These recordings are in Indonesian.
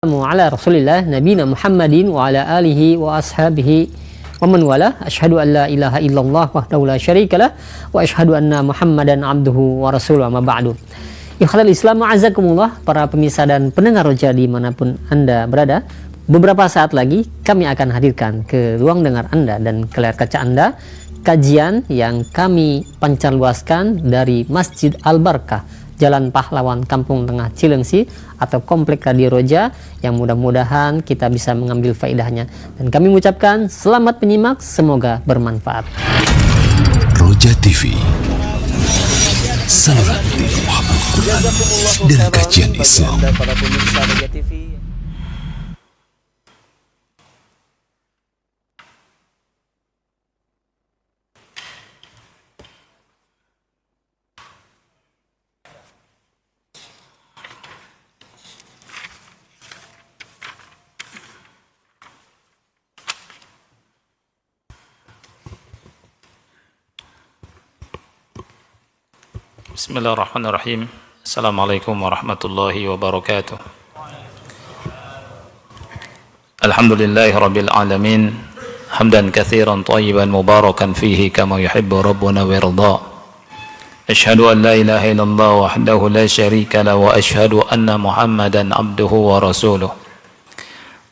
Ala Rasulillah nabiyina Muhammadin wa ala alihi wa ashabihi wa man wala asyhadu an la ilaha illallah wahdahu la syarikalah wa asyhadu anna Muhammadan abduhu wa rasuluhu amma ba'du. Ikhwatal Islam a'azakumullah, para pemirsa dan pendengar Roja dimanapun Anda berada, beberapa saat lagi kami akan hadirkan ke ruang dengar Anda dan ke layar kaca Anda kajian yang kami pancarluaskan dari Masjid Al-Barkah, Jalan Pahlawan, Kampung Tengah, Cilengsi, atau Komplek Radio Roja, yang mudah-mudahan kita bisa mengambil faedahnya. Dan kami mengucapkan selamat menyimak, semoga bermanfaat. Roja TV, saluran dakwah Al-Quran dan kajian Islam. Bismillahirrahmanirrahim. Assalamualaikum warahmatullahi wabarakatuh. Alhamdulillahi rabbil alamin, hamdan katsiran thayyiban mubarakan fihi kama yuhibbu rabbuna wa yarda. Asyhadu an la ilaha illallah wahdahu la syarika lahu wa asyhadu anna Muhammadan abduhu wa rasuluh.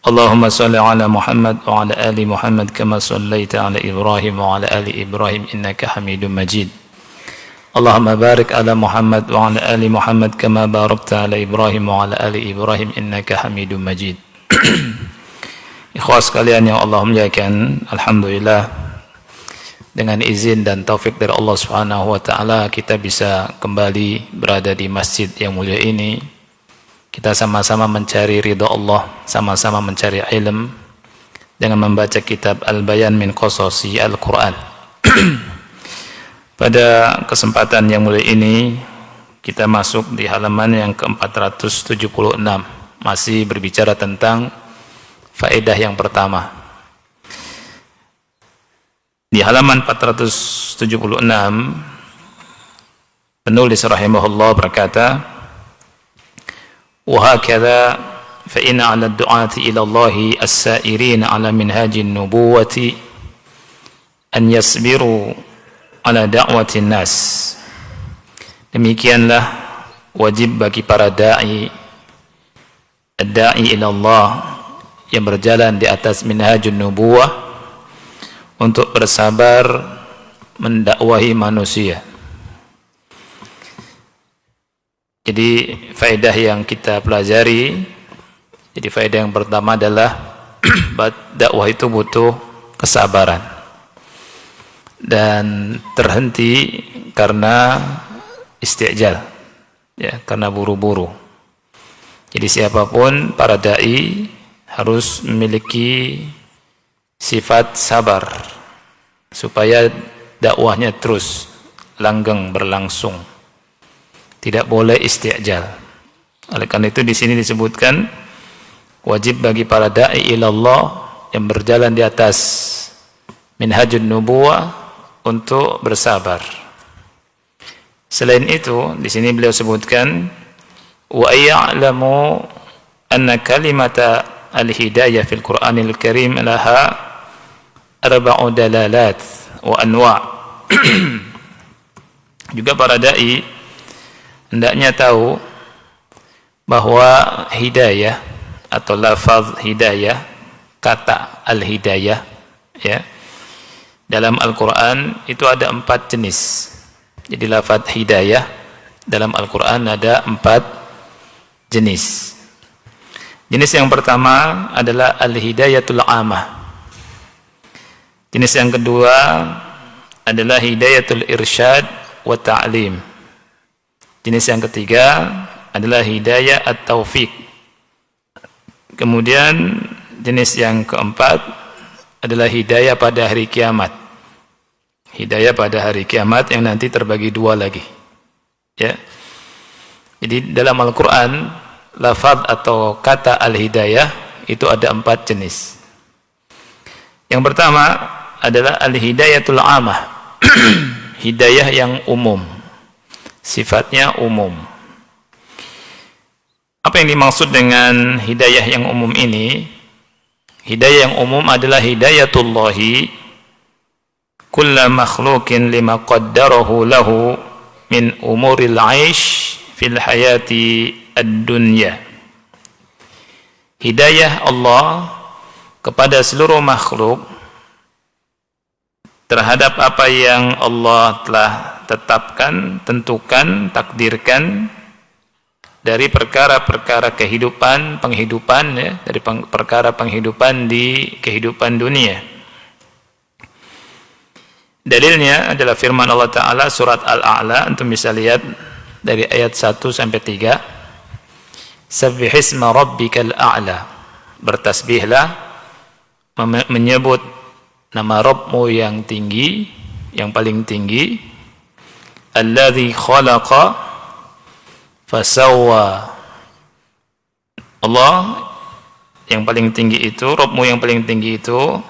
Allahumma shalli ala Muhammad wa ala ali Muhammad kama shallaita ala Ibrahim wa ala ali Ibrahim innaka Hamidum Majid. Allahumma barik ala Muhammad wa ala ali Muhammad kama barakta ala Ibrahim wa ala ali Ibrahim innaka Hamidum Majid. Ikhwas sekalian yang Allah muliakan, alhamdulillah dengan izin dan taufik dari Allah Subhanahu wa taala kita bisa kembali berada di masjid yang mulia ini. Kita sama-sama mencari ridha Allah, sama-sama mencari ilmu dengan membaca kitab Al-Bayan min Qasasi Al-Quran. Pada kesempatan yang mulia ini kita masuk di halaman yang ke-476, masih berbicara tentang faedah yang pertama. Di halaman 476 penulis rahimahullah berkata, wa hakadha fa inna 'ala ad-du'ati ila Allah as-sa'irin 'ala minhajin nubuwati an yasbiru ala da'watin nas. Demikianlah wajib bagi para da'i ila Allah yang berjalan di atas minhajun nubuwah untuk bersabar mendakwahi manusia. Jadi faedah yang kita pelajari, jadi faedah yang pertama adalah dakwah itu butuh kesabaran dan terhenti karena istijal, ya, karena buru-buru. Jadi siapapun para dai harus memiliki sifat sabar supaya dakwahnya terus langgeng berlangsung. Tidak boleh istijal. Oleh karena itu di sini disebutkan wajib bagi para dai ilallah yang berjalan di atas minhajun nubuwah untuk bersabar. Selain itu, di sini beliau sebutkan wa ya'lamu anna kalimata al-hidayah fil Qur'anil Karim laha arba'u dalalat wa anwa'. Juga para dai hendaknya tahu bahwa hidayah atau lafaz hidayah, kata al-hidayah, ya, dalam Al-Quran itu ada 4 jenis. Jadi lafaz hidayah dalam Al-Quran ada 4 jenis. Jenis yang pertama adalah al-hidayatul amah. Jenis yang kedua adalah hidayatul irsyad wa ta'lim. Jenis yang ketiga adalah hidayah at-taufiq. Kemudian jenis yang keempat adalah hidayah pada hari kiamat. Hidayah pada hari kiamat yang nanti terbagi 2 lagi. Ya. Jadi dalam Al-Quran lafaz atau kata al-hidayah itu ada 4 jenis. Yang pertama adalah al-hidayatul amah. Hidayah yang umum, sifatnya umum. Apa yang dimaksud dengan hidayah yang umum ini? Hidayah yang umum adalah hidayatullahi kulla makhlukin lima qaddarahu lahu min umuril aish fil hayati ad-dunya. Hidayah Allah kepada seluruh makhluk terhadap apa yang Allah telah tetapkan, tentukan, takdirkan dari perkara-perkara penghidupan ya, dari perkara penghidupan di kehidupan dunia. Dalilnya adalah firman Allah Ta'ala surat Al-A'la, antum bisa lihat dari ayat 1 sampai 3. Sabbihisma rabbikal a'la, bertasbihlah, menyebut nama Rabbmu yang tinggi, yang paling tinggi. Alladzi khalaqa fasawwa, Allah yang paling tinggi itu, Rabbmu yang paling tinggi itu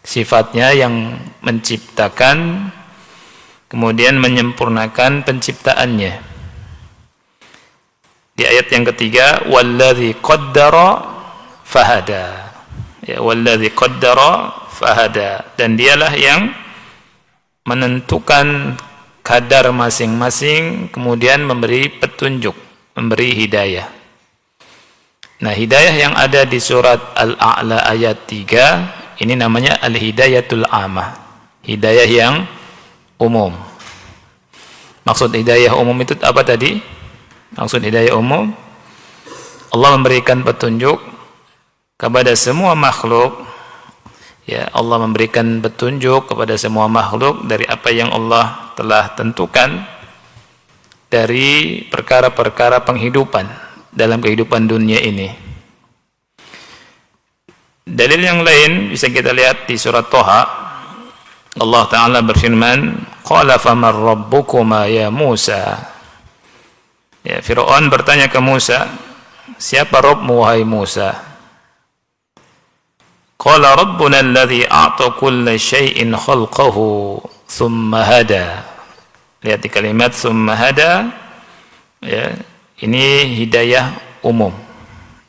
sifatnya yang menciptakan kemudian menyempurnakan penciptaannya. Di ayat yang ketiga, walladzi qaddara fahada, ya, walladzi qaddara fahada, dan dialah yang menentukan kadar masing-masing kemudian memberi petunjuk, memberi hidayah. Nah, hidayah yang ada di surat Al-A'la ayat 3 ini namanya al-hidayatul amah, hidayah yang umum. Maksud hidayah umum itu apa tadi? Maksud hidayah umum, Allah memberikan petunjuk kepada semua makhluk. Ya, Allah memberikan petunjuk kepada semua makhluk dari apa yang Allah telah tentukan dari perkara-perkara penghidupan dalam kehidupan dunia ini. Dalil yang lain bisa kita lihat di surat Thaha. Allah Ta'ala berfirman, qala famar rabbukuma ya Musa. Ya, Fir'aun bertanya ke Musa, siapa Rabbmu wahai Musa? Qala rabbuna alladhi a'ta kulla syai'in khalqahu thumma hada. Lihat di kalimat thumma hada, ya, ini hidayah umum.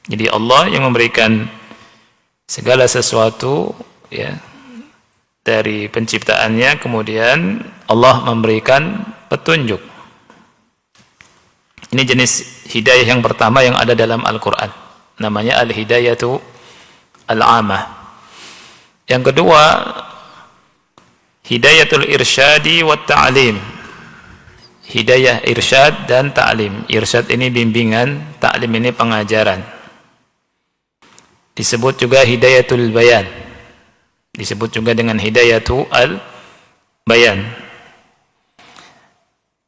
Jadi Allah yang memberikan segala sesuatu ya dari penciptaannya, kemudian Allah memberikan petunjuk. Ini jenis hidayah yang pertama yang ada dalam Al-Quran, namanya al-hidayatu al-amah. Yang kedua, hidayatul irsyadi wa ta'lim, hidayah irsyad dan ta'lim. Irsyad ini bimbingan, ta'lim ini pengajaran. Disebut juga hidayatul bayan, disebut juga dengan hidayatul al-bayan.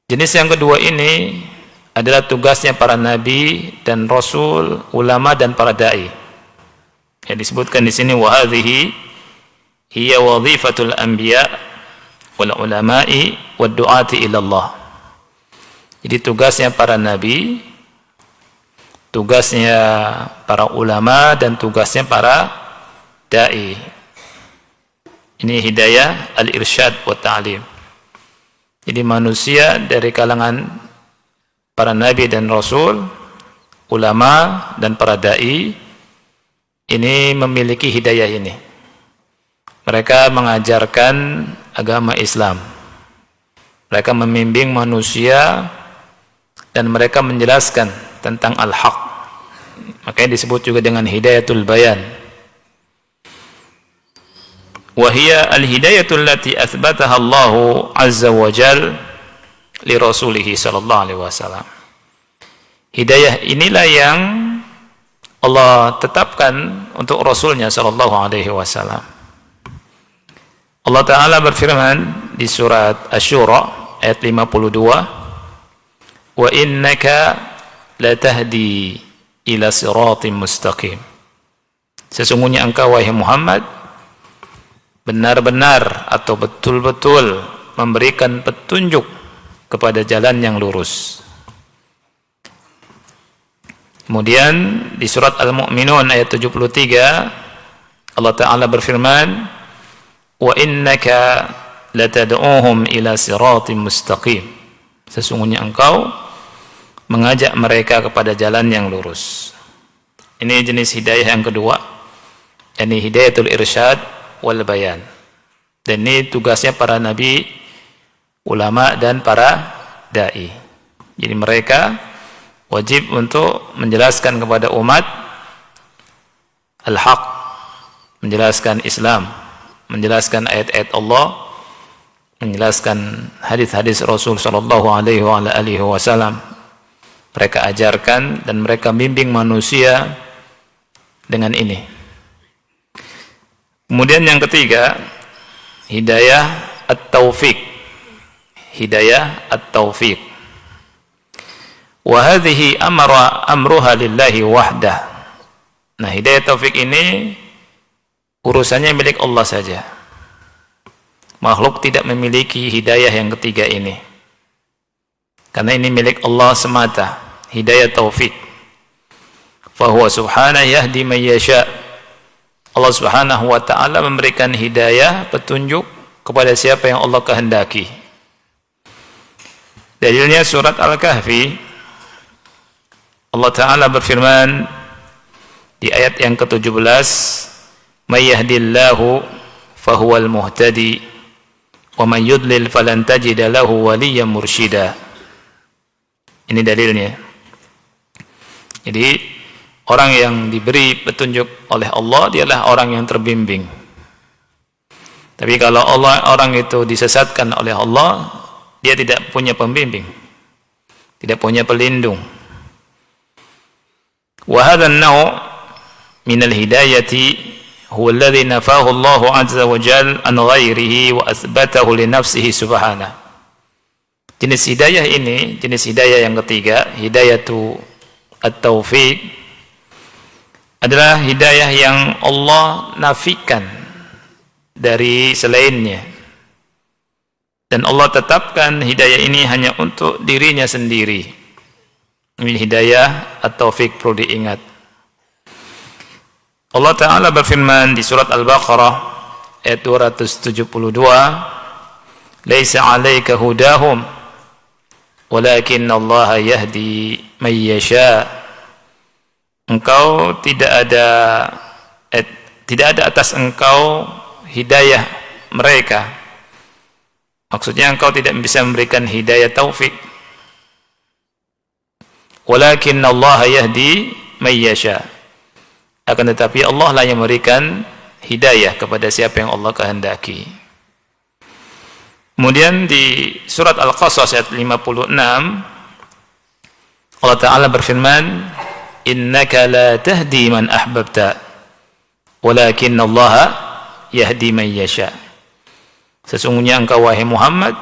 Jenis yang kedua ini adalah tugasnya para nabi dan rasul, ulama dan para dai. Ya, disebutkan di sini wa hadhihi hiya wadhifatul anbiya wal ulama'i wad du'ati ila Allah. Jadi tugasnya para nabi, tugasnya para ulama, dan tugasnya para dai. Ini hidayah al-irsyad wa ta'lim. Jadi manusia dari kalangan para nabi dan rasul, ulama dan para dai ini memiliki hidayah ini. Mereka mengajarkan agama Islam. Mereka membimbing manusia dan mereka menjelaskan tentang al-haq. Makanya disebut juga dengan hidayatul bayan. Wa hiya al-hidayatul lati athbataha Allahu azza wa jal li rasulih sallallahu alaihi wasallam. Hidayah inilah yang Allah tetapkan untuk Rasulnya sallallahu alaihi wasallam. Allah Ta'ala berfirman di surat Asy-Syura ayat 52, wa innaka latahdi ila siratim mustaqim. Sesungguhnya engkau wahai Muhammad benar-benar atau betul-betul memberikan petunjuk kepada jalan yang lurus. Kemudian di surat Al-Mu'minun ayat 73 Allah Ta'ala berfirman, wa innaka latad'uhum ila siratim mustaqim. Sesungguhnya engkau mengajak mereka kepada jalan yang lurus. Ini jenis hidayah yang kedua, yakni hidayatul irsyad wal bayan. Dan ini tugasnya para nabi, ulama dan para dai. Jadi mereka wajib untuk menjelaskan kepada umat al-haq, menjelaskan Islam, menjelaskan ayat-ayat Allah, menjelaskan hadis-hadis Rasul sallallahu alaihi wasallam. Mereka ajarkan dan mereka bimbing manusia dengan ini. Kemudian yang ketiga, hidayah at-taufiq. Hidayah at-taufiq. Wa hadhihi amruha lillahi wahdah. Nah, hidayah taufik ini urusannya milik Allah saja. Makhluk tidak memiliki hidayah yang ketiga ini. Karena ini milik Allah semata, hidayah taufik. Fahuwa subhanahu yahdi man yasha. Allah Subhanahu wa taala memberikan hidayah, petunjuk kepada siapa yang Allah kehendaki. Dalilnya surat Al-Kahfi. Allah taala berfirman di ayat yang ke-17, "May yahdillahu fahuwal muhtadi wa man yudlil falan tajida lahu waliyyan mursyida." Ini dalilnya. Jadi orang yang diberi petunjuk oleh Allah dialah orang yang terbimbing. Tapi kalau orang itu disesatkan oleh Allah, dia tidak punya pembimbing, tidak punya pelindung. Wa hadha an-naw' min al-hidayati huwa alladhi nafahu Allah 'azza wa jalla an ghairihi wa athbatahu li nafsihi subhanahu. Jenis hidayah ini, jenis hidayah yang ketiga, hidayatu at-taufiq, adalah hidayah yang Allah nafikan dari selainnya. Dan Allah tetapkan hidayah ini hanya untuk dirinya sendiri. Ini hidayah at-taufiq, perlu diingat. Allah Ta'ala berfirman di surat Al-Baqarah ayat 272, "Laisa 'alaika hudahum walakin Allah yahdi man yasha." Engkau tidak ada atas engkau hidayah mereka. Maksudnya engkau tidak bisa memberikan hidayah taufik. Walakin Allah yahdi man yasha. Akan tetapi Allah lah yang memberikan hidayah kepada siapa yang Allah kehendaki. Kemudian di surat Al-Qasas ayat 56, Allah Ta'ala berfirman, "Innaka la tahdi man ahbabta, walakin Allah yahdi man yasha." Sesungguhnya engkau wahai Muhammad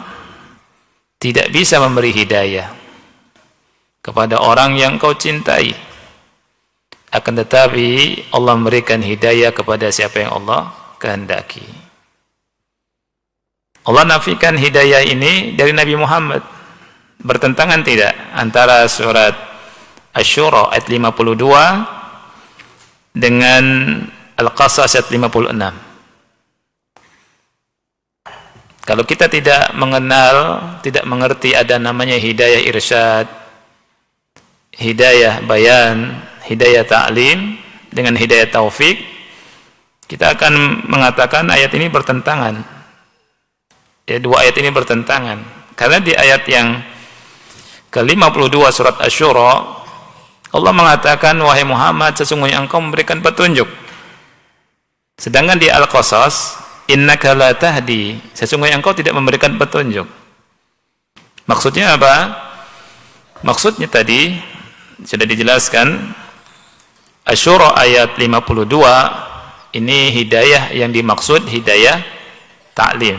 tidak bisa memberi hidayah kepada orang yang kau cintai, akan tetapi Allah memberikan hidayah kepada siapa yang Allah kehendaki. Allah nafikan hidayah ini dari Nabi Muhammad. Bertentangan tidak antara surat Asy-Syura ayat 52 dengan Al-Qasas ayat 56. Kalau kita tidak mengenal, tidak mengerti ada namanya hidayah irsyad, hidayah bayan, hidayah ta'lim dengan hidayah taufik, kita akan mengatakan ayat ini bertentangan. Ya, dua ayat ini bertentangan. Karena di ayat yang ke-52 surat Asy-Syura, Allah mengatakan, "Wahai Muhammad, sesungguhnya engkau memberikan petunjuk." Sedangkan di Al-Qasas, "Innaka la tahdi," sesungguhnya engkau tidak memberikan petunjuk. Maksudnya apa? Maksudnya tadi sudah dijelaskan. Asy-Syura ayat 52 ini hidayah yang dimaksud hidayah ta'lim,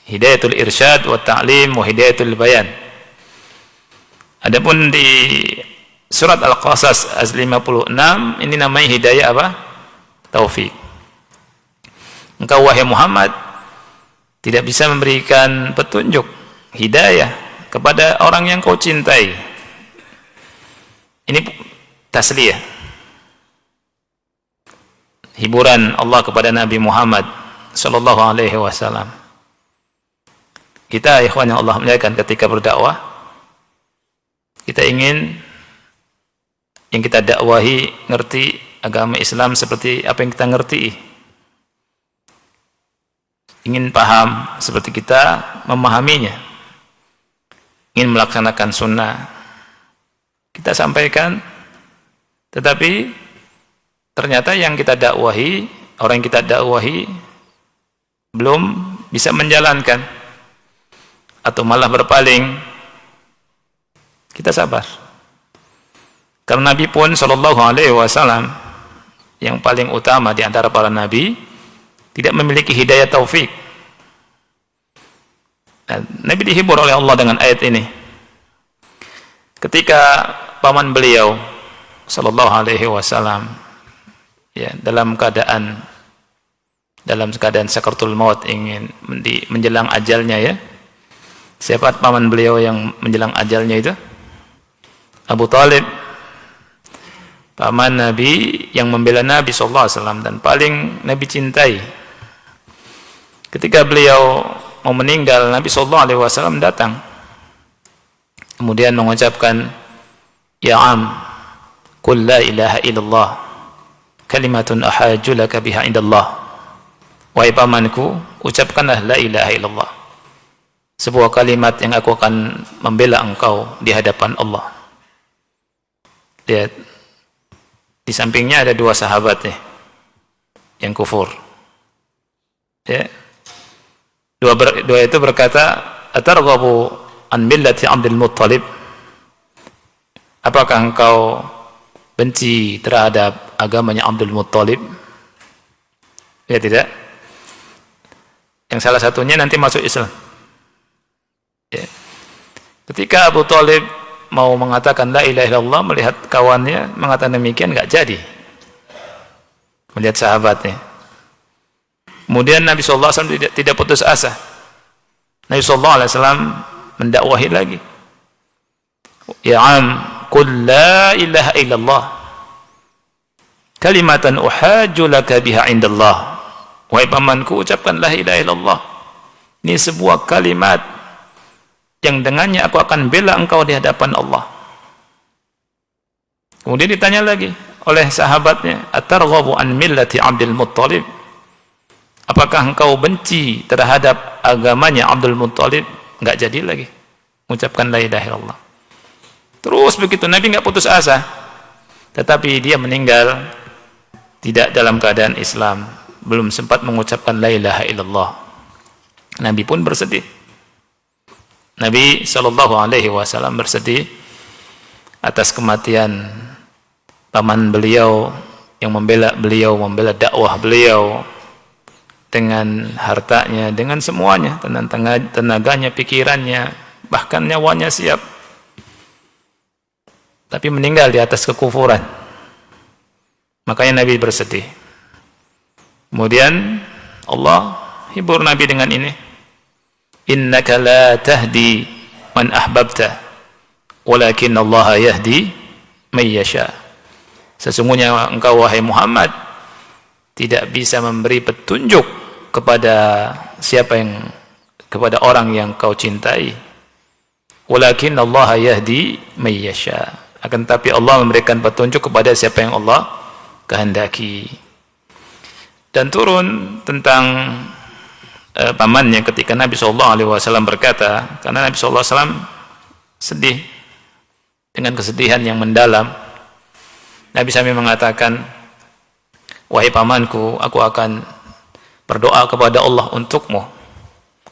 hidayatul irsyad wa ta'lim wa hidayatul bayan. Adapun di surat Al-Qasas ayat 56 ini namanya hidayah apa? Taufik. Engkau wahai Muhammad tidak bisa memberikan petunjuk, hidayah kepada orang yang kau cintai. Ini tasliyah, hiburan Allah kepada Nabi Muhammad sallallahu alaihi wasallam. Kita ikhwan yang Allah muliakan ketika berdakwah, Kita ingin yang kita dakwahi ngerti agama Islam seperti apa yang kita ngerti. Ingin paham seperti kita memahaminya. Ingin melaksanakan sunnah. Kita sampaikan, tetapi ternyata yang kita dakwahi, orang yang kita dakwahi belum bisa menjalankan atau malah berpaling. Kita sabar. Karena Nabi pun sallallahu alaihi wasallam yang paling utama di antara para nabi tidak memiliki hidayah taufik. Nah, Nabi dihibur oleh Allah dengan ayat ini. Ketika paman beliau sallallahu alaihi wasallam ya dalam keadaan sakaratul maut, ingin menjelang ajalnya ya. Siapa paman beliau yang menjelang ajalnya itu? Abu Talib, paman Nabi yang membela Nabi sallallahu alaihi wasallam dan paling Nabi cintai. Ketika beliau mau meninggal, Nabi sallallahu alaihi wasallam datang. Kemudian mengucapkan, "Ya am, qul la ilaha illallah, kalimatun ahajju laka biha indallah." Wahai pamanku, ucapkanlah la ilaha illallah. Sebuah kalimat yang aku akan membela engkau di hadapan Allah. Lihat, di sampingnya ada dua sahabat ya, yang kufur. Ya. Dua itu berkata, "Atarghabu an millati Abdul Muttalib?" Apakah engkau benci terhadap agamanya Abdul Muttalib? Ya tidak. Yang salah satunya nanti masuk Islam. Ya. Ketika Abu Talib mau mengatakan la ilaha illallah, melihat kawannya mengatakan demikian, enggak jadi. Melihat sahabatnya. Kemudian Nabi sallallahu alaihi wasallam tidak putus asa. Nabi sallallahu alaihi wasallam mendakwahi lagi. Ya am, qul la ilaha illallah, kalimatan uhajju laka biha indallah. Wahai pamanku, ucapkan la ilaha illallah. Ini sebuah kalimat yang dengannya aku akan bela engkau di hadapan Allah. Kemudian ditanya lagi oleh sahabatnya, "Atarghabu an millati Abdul Muttalib?" Apakah engkau benci terhadap agamanya Abdul Muttalib? Enggak jadi lagi mengucapkan la ilaha illallah. Terus begitu, Nabi enggak putus asa. Tetapi dia meninggal tidak dalam keadaan Islam, belum sempat mengucapkan la ilaha illallah. Nabi pun bersedih. Nabi sallallahu alaihi wasallam bersedih atas kematian paman beliau yang membela beliau, membela dakwah beliau dengan hartanya, dengan semuanya, tenaganya, pikirannya, bahkan nyawanya siap. Tapi meninggal di atas kekufuran. Makanya Nabi bersedih. Kemudian Allah hibur Nabi dengan ini. Innaka la tahdi man ahbabta, walakin Allah yahdi man yasha. Sesungguhnya engkau wahai Muhammad tidak bisa memberi petunjuk kepada kepada orang yang kau cintai. Walakin Allah yahdi man yasha. Akan tetapi Allah memberikan petunjuk kepada siapa yang Allah kehendaki. Dan turun tentang pamannya ketika Nabi SAW berkata, karena Nabi SAW sedih dengan kesedihan yang mendalam. Nabi sambil mengatakan, wahai pamanku, aku akan berdoa kepada Allah untukmu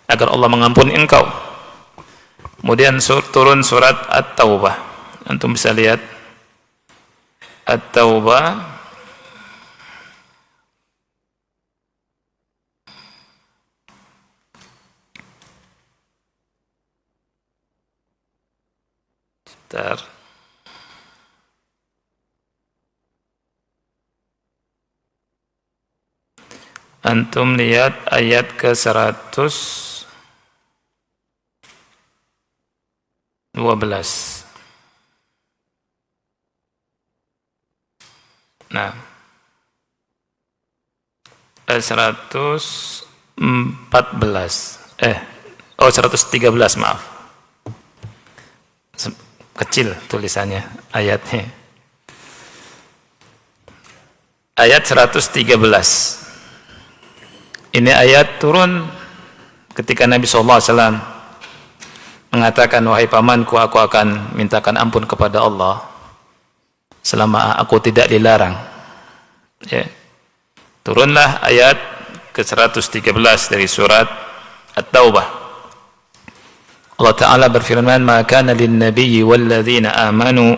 agar Allah mengampuni engkau. Kemudian turun surat At-Taubah. Antum bisa lihat At-Taubah sebentar. Antum lihat ayat ke-112. Nah, ayat 114. 113, maaf. kecil tulisannya ayatnya. Ayat 113. Ini ayat turun ketika Nabi SAW mengatakan, wahai pamanku, aku akan mintakan ampun kepada Allah selama aku tidak dilarang. Ya. Turunlah ayat ke-113 dari surat At-Taubah. Allah Ta'ala berfirman, ma kana lin-nabiyyi wal-ladzina amanu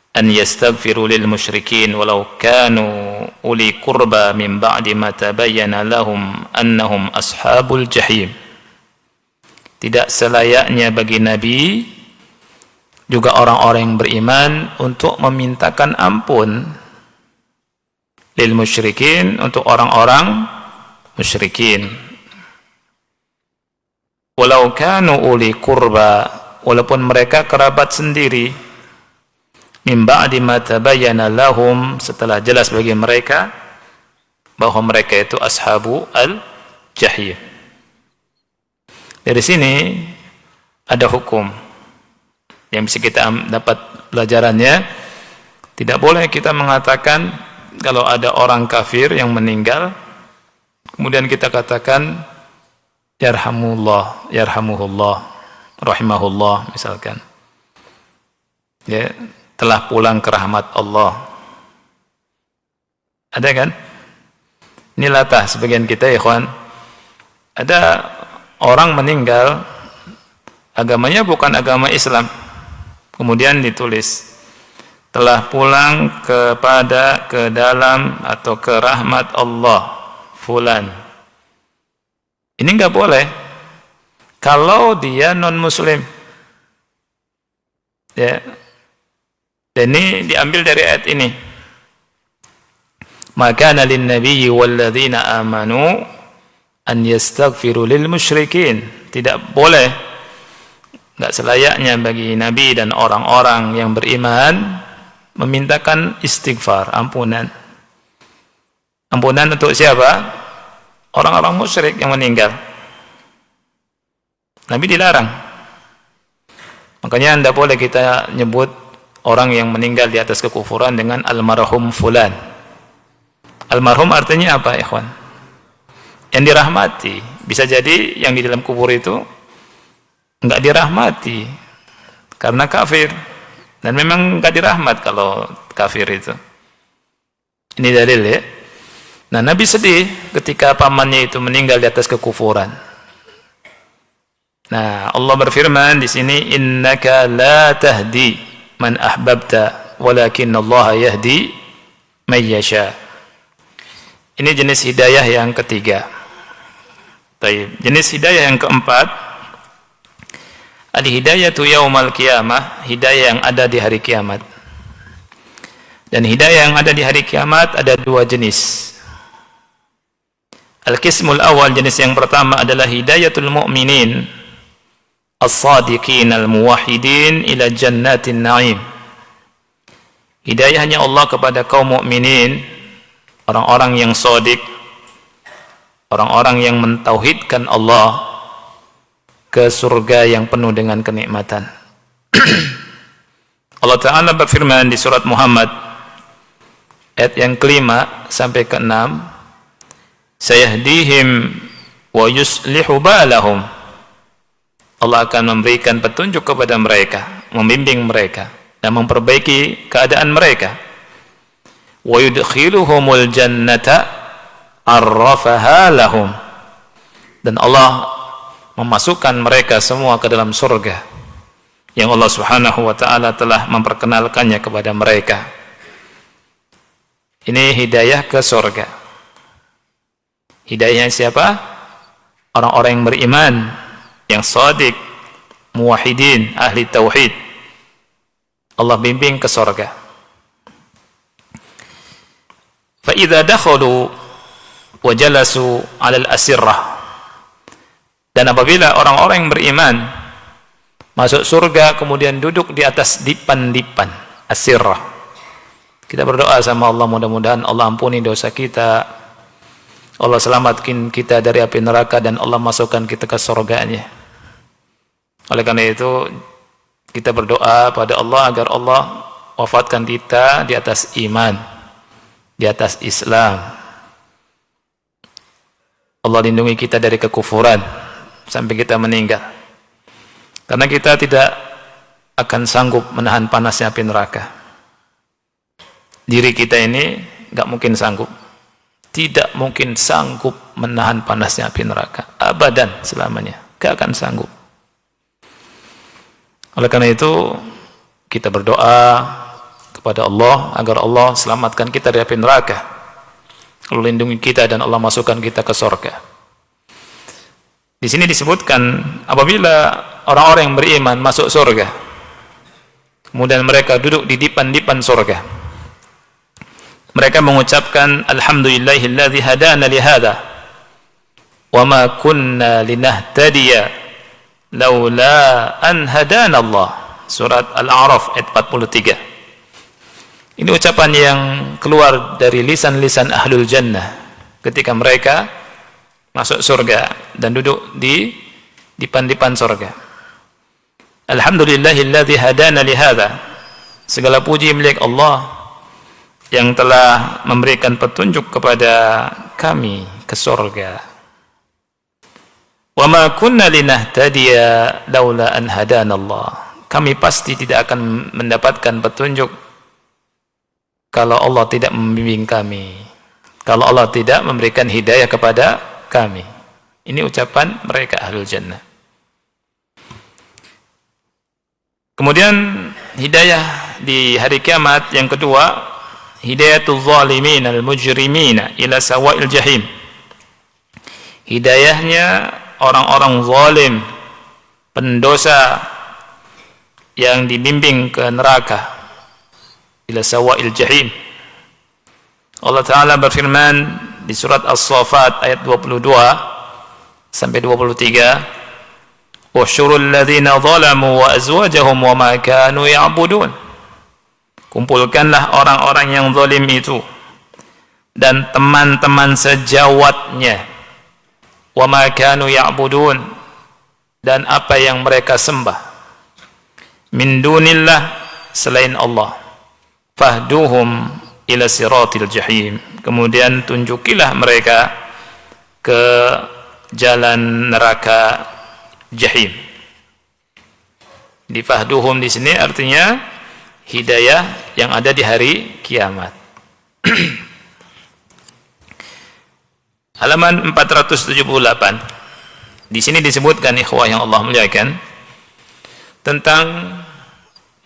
an yastaghfiru lil musyrikin walau kanu uli qurba min ba'di ma tabayyana lahum annahum ashabul jahim. Tidak selayaknya bagi Nabi juga orang-orang yang beriman untuk memintakan ampun lil musyrikin, untuk orang-orang musyrikin, walau kanu uli qurba, walaupun mereka kerabat sendiri, min ba'di ma tabayyana lahum, setelah jelas bagi mereka bahwa mereka itu ashabu al-jahim. Dari sini ada hukum yang bisa kita dapat pelajarannya. Tidak boleh kita mengatakan kalau ada orang kafir yang meninggal kemudian kita katakan yarhamullah, yarhamuhullah, rahimahullah misalkan, ya, telah pulang ke rahmat Allah. Ada kan? Ini latah sebagian kita, ya ikhwan. Ada orang meninggal, agamanya bukan agama Islam, kemudian ditulis telah pulang ke dalam atau ke rahmat Allah fulan. Ini enggak boleh kalau dia non muslim, ya. Dan ini diambil dari ayat ini, maka lin nabiyyi walladzina amanu an yastaghfiru lil musyrikin. Tidak boleh, enggak selayaknya bagi Nabi dan orang-orang yang beriman memintakan istighfar, ampunan. Ampunan untuk siapa? Orang-orang musyrik yang meninggal. Nabi dilarang. Makanya tidak boleh kita nyebut orang yang meninggal di atas kekufuran dengan almarhum fulan. Almarhum artinya apa, ikhwan? Yang dirahmati. Bisa jadi yang di dalam kubur itu enggak dirahmati karena kafir, dan memang enggak dirahmat kalau kafir itu. Ini dalil, ya. Nah, Nabi sedih ketika pamannya itu meninggal di atas kekufuran. Nah, Allah berfirman di sini, innaka la tahdi man ahbabta walakin Allah yahdi may yasha. Ini jenis hidayah yang ketiga. Baik, jenis hidayah yang keempat, al-hidayatu yaumal qiyamah, hidayah yang ada di hari kiamat. Dan hidayah yang ada di hari kiamat ada dua jenis. Al-qismul awal, jenis yang pertama adalah hidayatul mu'minin as-sadiqin al-muwahhidin ila jannatin na'im. Hidayahnya Allah kepada kaum mukminin, orang-orang yang shadiq, orang-orang yang mentauhidkan Allah, ke surga yang penuh dengan kenikmatan. Allah Ta'ala berfirman di surat Muhammad ayat yang kelima sampai keenam, sayahdihim wa yuslihu balahum. Allah akan memberikan petunjuk kepada mereka, membimbing mereka dan memperbaiki keadaan mereka. Wa yudkhiluhumul jannata arrafaha lahum. Dan Allah memasukkan mereka semua ke dalam surga yang Allah Subhanahu wa ta'ala telah memperkenalkannya kepada mereka. Ini hidayah ke surga. Hidayahnya siapa? Orang-orang yang beriman, yang shadiq, muwahhidin, ahli tauhid. Allah bimbing ke surga. Fa idza dakhalu wa jalasu 'alal asirrah. Dan apabila orang-orang yang beriman masuk surga kemudian duduk di atas dipan-dipan, asirrah. Kita berdoa sama Allah, mudah-mudahan Allah ampuni dosa kita, Allah selamatkan kita dari api neraka, dan Allah masukkan kita ke surganya. Oleh karena itu Kita berdoa pada Allah agar Allah wafatkan kita di atas iman, di atas Islam. Allah lindungi kita dari kekufuran sampai kita meninggal. Karena kita tidak akan sanggup menahan panasnya api neraka. Diri kita ini nggak mungkin sanggup, tidak mungkin sanggup menahan panasnya api neraka, abadan selamanya, nggak akan sanggup. Oleh karena itu kita berdoa kepada Allah agar Allah selamatkan kita dari api neraka, lalu lindungi kita dan Allah masukkan kita ke surga. Di sini disebutkan apabila orang-orang yang beriman masuk surga, kemudian mereka duduk di dipan-dipan surga, mereka mengucapkan alhamdulillahilladzi hadana li hadza wa ma kunna linahtadiya laula an hadana Allah. Surat Al-A'raf ayat 43. Ini ucapan yang keluar dari lisan-lisan ahlul jannah ketika mereka masuk surga dan duduk di dipan-dipan surga. Alhamdulillahilladzi hadana li hadza. Segala puji milik Allah yang telah memberikan petunjuk kepada kami ke surga. Wa ma kunna linahtadiya laula an hadana Allah. Kami pasti tidak akan mendapatkan petunjuk kalau Allah tidak membimbing kami, kalau Allah tidak memberikan hidayah kepada kami. Ini ucapan mereka ahlul jannah. Kemudian hidayah di hari kiamat yang kedua, hidayatul zalimin al-mujrimin ila sawa'il jahim. Hidayahnya orang-orang zalim, pendosa yang dibimbing ke neraka, ila sawa'il jahim. Allah Ta'ala berfirman di surat As-Saffat ayat 22 sampai 23, "Usyurul ladzina zalamu wa azwajahum wa ma kanu ya'budun." Kumpulkanlah orang-orang yang zalim itu dan teman-teman sejawatnya, wa ma kanu ya'budun, dan apa yang mereka sembah, min dunillah, selain Allah, fahduhum ila siratil jahim. Kemudian tunjukilah mereka ke jalan neraka jahim. Di fahduhum di sini artinya hidayah yang ada di hari kiamat. Halaman 478. Di sini disebutkan, ikhwah yang Allah muliakan, tentang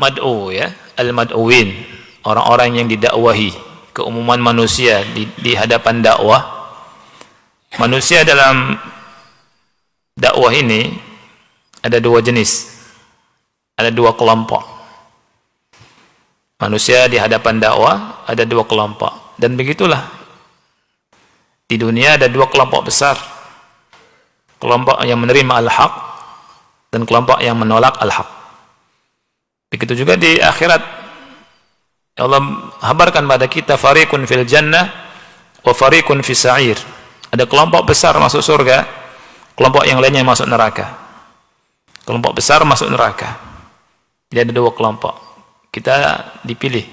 mad'u, ya, al-mad'uwin, orang-orang yang didakwahi, keumuman manusia di hadapan dakwah. Manusia dalam dakwah ini ada dua jenis, ada dua kelompok. Manusia di hadapan dakwah ada dua kelompok, dan begitulah di dunia ada dua kelompok besar, kelompok yang menerima al-haq dan kelompok yang menolak al-haq. Begitu juga di akhirat, Allah habarkan pada kita, fariqun fil jannah wa fariqun fis sa'ir. Ada kelompok besar masuk surga, kelompok yang lainnya masuk neraka. Kelompok besar masuk neraka. Jadi ada dua kelompok. Kita dipilih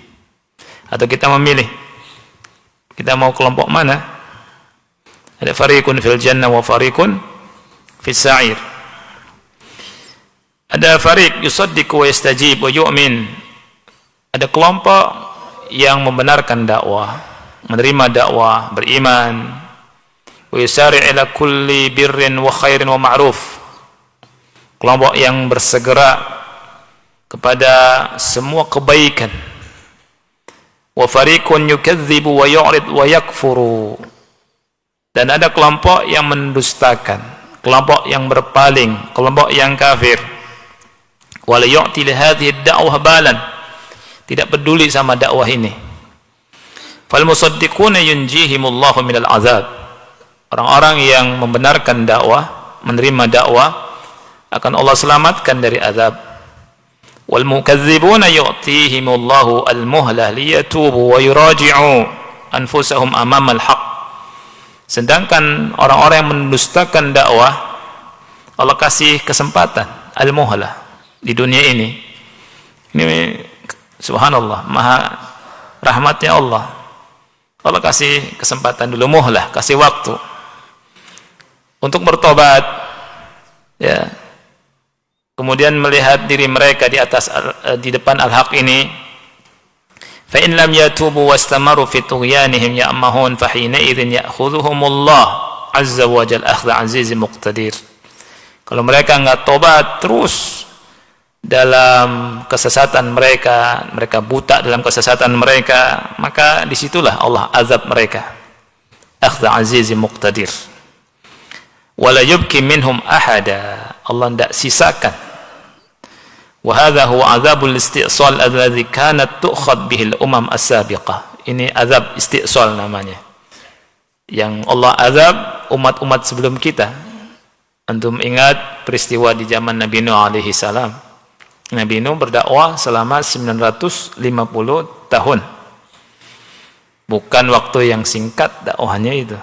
atau kita memilih, kita mau kelompok mana? Ada fariqun fil jannah wa fariqun fis sa'ir. Ada fariq yusaddiqu wa yastajib wa yu'min. Ada kelompok yang membenarkan dakwah, menerima dakwah, beriman. Wa yusari' ila kulli birrin wa khairin wa ma'ruf. Kelompok yang bersegera kepada semua kebaikan. Wa fariqun yukadzibu wa yu'rid wa yakfuru. Dan ada kelompok yang mendustakan, kelompok yang berpaling, kelompok yang kafir. Wa la yu'ti li hadhihi ad-da'wah balan. Tidak peduli sama dakwah ini. Fal musaddiquna yunjihimullahu minal azab. Orang-orang yang membenarkan dakwah, menerima dakwah, akan Allah selamatkan dari azab. Wal mukadzibuna yu'tihimullahu al-muhlah liyatubu wa yuraji'u anfusahum amama al-haq. Sedangkan orang-orang yang mendustakan dakwah, Allah kasih kesempatan al-muhlah di dunia ini Ini subhanallah, maha rahmatnya Allah. Allah kasih kesempatan dulu, muhlah, kasih waktu untuk bertobat, ya. Kemudian melihat diri mereka di depan al-haq ini. Fa in lam yatubu wastamaru fi tughyanihim ya'mahun fa hina idzin ya'khudhuhumullah azza wa jalla akhdha azizin muqtadir. Kalau mereka enggak tobat terus dalam kesesatan mereka, mereka buta dalam kesesatan mereka, maka disitulah Allah azab mereka. Akhdha azizin muqtadir. Wala yubki minhum ahada. Allah tidak sisakan. Wa hadha huwa azabul isti'sal alladhi kanat tu'khad bihi al-umam as-sabiqah. Ini azab isti'sal namanya, yang Allah azab umat-umat sebelum kita. Antum ingat peristiwa di zaman Nabi Nuh alaihi salam. Nabi Nuh berdakwah selama 950 tahun. Bukan waktu yang singkat dakwahnya itu.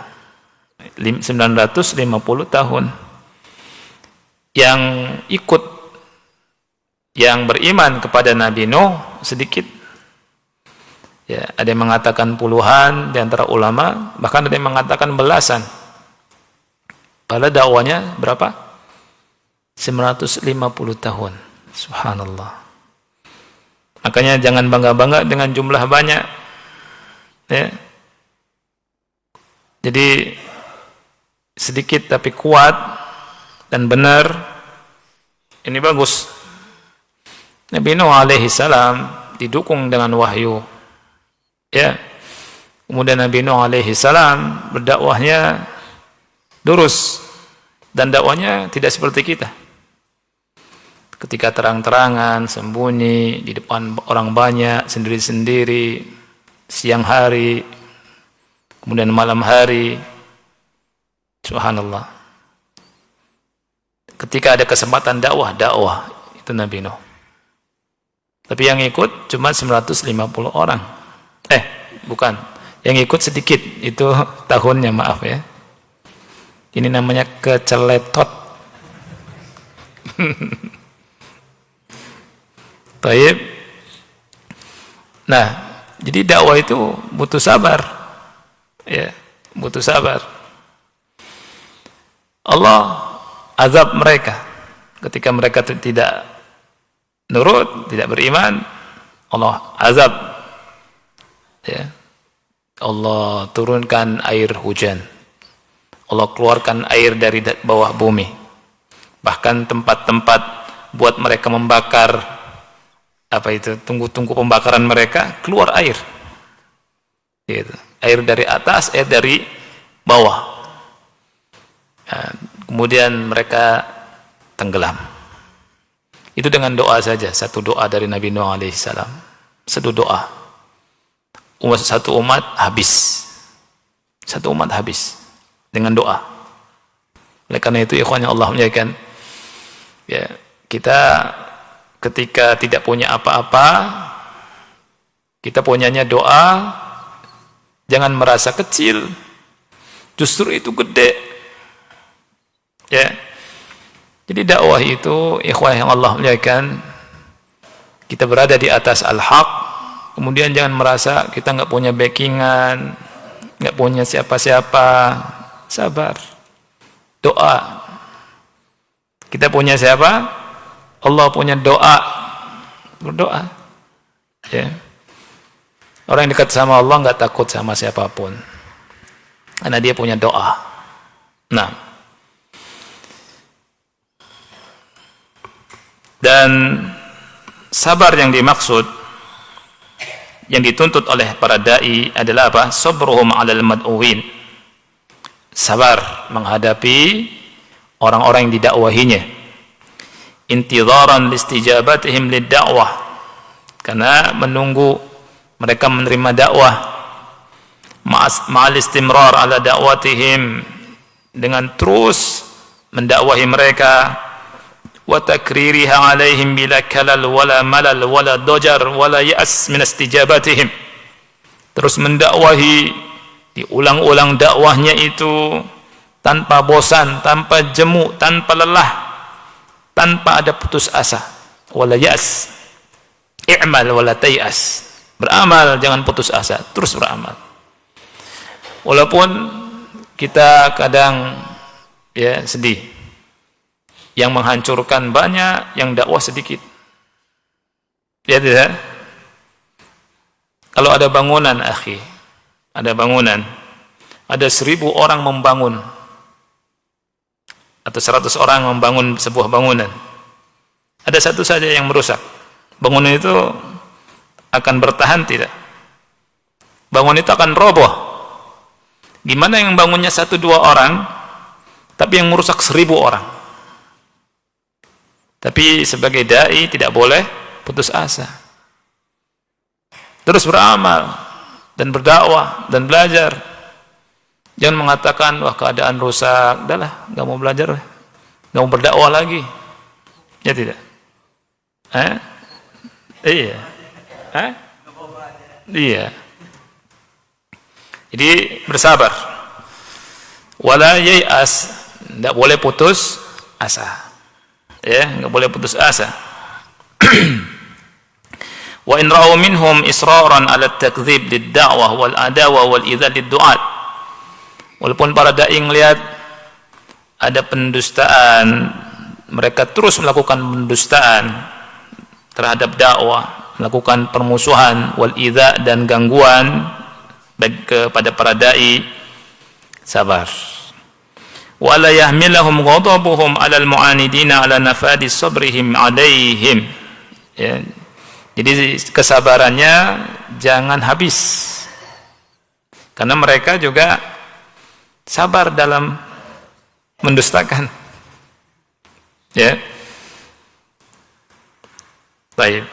950 tahun. Yang ikut, yang beriman kepada Nabi Nuh sedikit. Ya, ada yang mengatakan puluhan di antara ulama, bahkan ada yang mengatakan belasan. Padahal dakwahnya berapa? 950 tahun. Subhanallah. Makanya jangan bangga-bangga dengan jumlah banyak. Ya. Jadi sedikit tapi kuat dan benar. Ini bagus. Nabi Nuh alaihi salam didukung dengan wahyu. Ya. Kemudian Nabi Nuh alaihi salam berdakwahnya lurus, dan dakwahnya tidak seperti kita. Ketika terang-terangan, sembunyi, di depan orang banyak, sendiri-sendiri, siang hari, kemudian malam hari. Subhanallah. Ketika ada kesempatan dakwah itu Nabi Nuh. Tapi yang ikut cuma 950 orang. Bukan. Yang ikut sedikit, itu tahunnya, maaf ya. Ini namanya keceletot. Baik. Nah, jadi dakwah itu butuh sabar. Ya, butuh sabar. Allah azab mereka ketika mereka tidak nurut, tidak beriman. Allah azab. Ya. Allah turunkan air hujan. Allah keluarkan air dari bawah bumi. Bahkan tempat-tempat buat mereka membakar tunggu-tunggu pembakaran mereka, keluar air. Gitu. Air dari atas, air dari bawah. Nah, kemudian mereka tenggelam. Itu dengan doa saja, satu doa dari Nabi Nuh alaihi salam. Satu doa. Satu umat habis. Satu umat habis dengan doa. Oleh karena itu ikhwan yang Allah muliakan, ya, kita ketika tidak punya apa-apa, kita punyanya doa, jangan merasa kecil, justru itu gede. Ya. Jadi dakwah itu ikhwan yang Allah muliakan, kita berada di atas al-haq, kemudian jangan merasa kita nggak punya backingan, nggak punya siapa-siapa. Sabar, doa. Kita punya siapa? Allah punya doa. Berdoa. Ya. Orang yang dekat sama Allah nggak takut sama siapapun, karena dia punya doa. Nah, dan sabar yang dimaksud, yang dituntut oleh para dai adalah apa? Sabruhum 'alal mad'uwin. Sabar menghadapi orang-orang yang didakwahinya. Intidharan listijabatihim lid-da'wah. Karena menunggu mereka menerima dakwah. Ma'al istimrar ala da'watihim, dengan terus mendakwahi mereka. Wa takririha 'alaihim bila kalal wala malal wala dajar wala ya'as min istijabatihim. Terus mendakwahi, diulang-ulang dakwahnya itu tanpa bosan, tanpa jemu, tanpa lelah, tanpa ada putus asa. Wala ya'as. i'mal wala tay'as. Beramal, jangan putus asa, terus beramal. Walaupun kita kadang ya sedih, yang menghancurkan banyak, yang dakwah sedikit. Ya tidak? Kalau ada bangunan, akhi, ada bangunan, ada 1000 orang membangun, atau 100 orang membangun sebuah bangunan, ada satu saja yang merusak, bangunan itu akan bertahan tidak? Bangunan itu akan roboh. Gimana yang bangunnya 1-2 orang, tapi yang merusak 1000 orang? Tapi sebagai dai tidak boleh putus asa. Terus beramal dan berdakwah dan belajar. Jangan mengatakan, wah keadaan rusak, udahlah, nggak mau belajar, nggak mau berdakwah lagi. Ya tidak? Iya. Iya. Jadi bersabar. Wala yai'as, tidak boleh putus asa. Ya, nggak boleh putus asa. Wa in ra'u minhum israran 'ala at-takdzib lid-da'wah wal adawa wal idzal lid-du'at. Walaupun para dai melihat ada pendustaan, mereka terus melakukan pendustaan terhadap dakwah, melakukan permusuhan wal idza dan gangguan kepada para dai, sabar. Wala yahmilahum ghadabuhum 'alal mu'anidina 'ala nafadi sabrihim 'alaihim. Ya. Jadi kesabarannya jangan habis. Karena mereka juga sabar dalam mendustakan. Ya. Baik.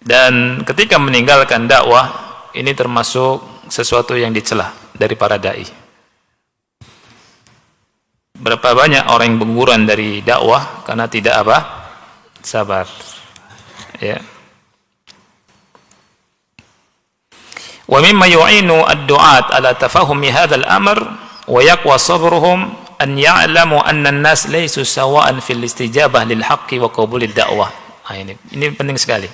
Dan ketika meninggalkan dakwah, ini termasuk sesuatu yang dicela dari para dai. Berapa banyak orang yang berguguran dari dakwah karena tidak apa? Sabar. Ya. Wa mimma yu'inu ad-du'at ala tafahumi hadzal amr wa yaqwa sabruhum an ya'lamu anna an-nas laysu sawa'an fil istijabah lil haqqi wa qabulid da'wah. Ini penting sekali.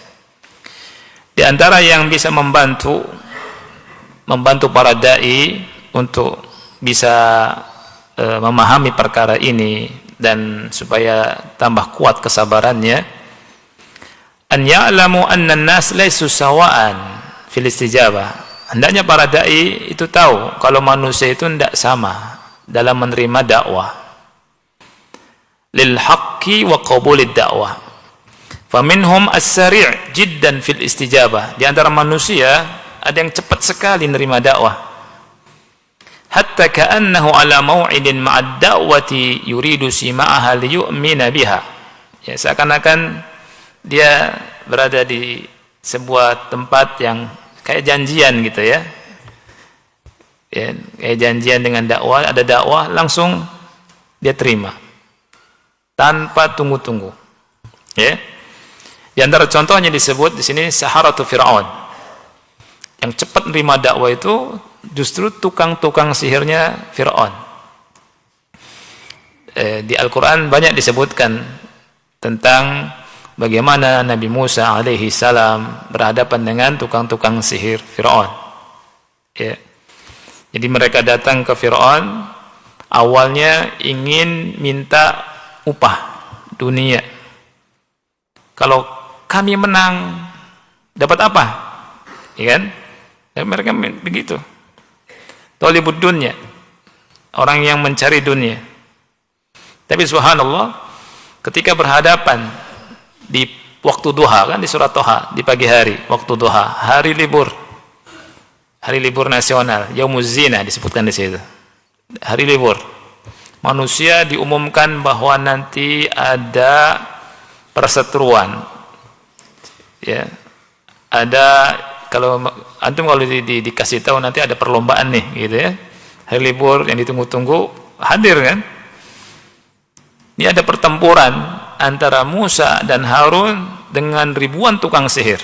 Di antara yang bisa membantu para dai untuk bisa memahami perkara ini dan supaya tambah kuat kesabarannya, an ya'lamu anna an-nas laysu sawa'an fil istijabah. Hendaknya para dai itu tahu kalau manusia itu tidak sama dalam menerima dakwah. Lil haqqi wa qabulid dakwah. Faminhum as-sari' jiddan fil istijabah. Di antara manusia ada yang cepat sekali menerima dakwah. Hatta ka'annahu ala maw'idin ma'ad da'wati yuridu sima'aha liyu'mina biha. Ya, seakan-akan dia berada di sebuah tempat yang kayak janjian gitu ya. Ya, kayak janjian dengan dakwah, ada dakwah langsung dia terima tanpa tunggu-tunggu. Ya. Di antara contohnya disebut di sini Saharatu Fir'aun. Yang cepat menerima dakwah itu justru tukang-tukang sihirnya Fir'aun. Di Al-Quran banyak disebutkan tentang bagaimana Nabi Musa alaihi salam berhadapan dengan tukang-tukang sihir Fir'aun. Ya. Jadi mereka datang ke Fir'aun, awalnya ingin minta upah dunia. Kalau kami menang, dapat apa? Ya kan? Dan mereka begitu. Talibud dunya, orang yang mencari dunia. Tapi subhanallah, ketika berhadapan di waktu duha, kan di surat Toha, di pagi hari, waktu duha, hari libur nasional, Yaumuz Zina disebutkan di situ. Hari libur. Manusia diumumkan bahwa nanti ada perseteruan. Ya. Ada kalau antum kalau dikasih tahu nanti ada perlombaan nih gitu ya. Hari libur yang ditunggu-tunggu hadir kan? Ini ada pertempuran antara Musa dan Harun dengan ribuan tukang sihir.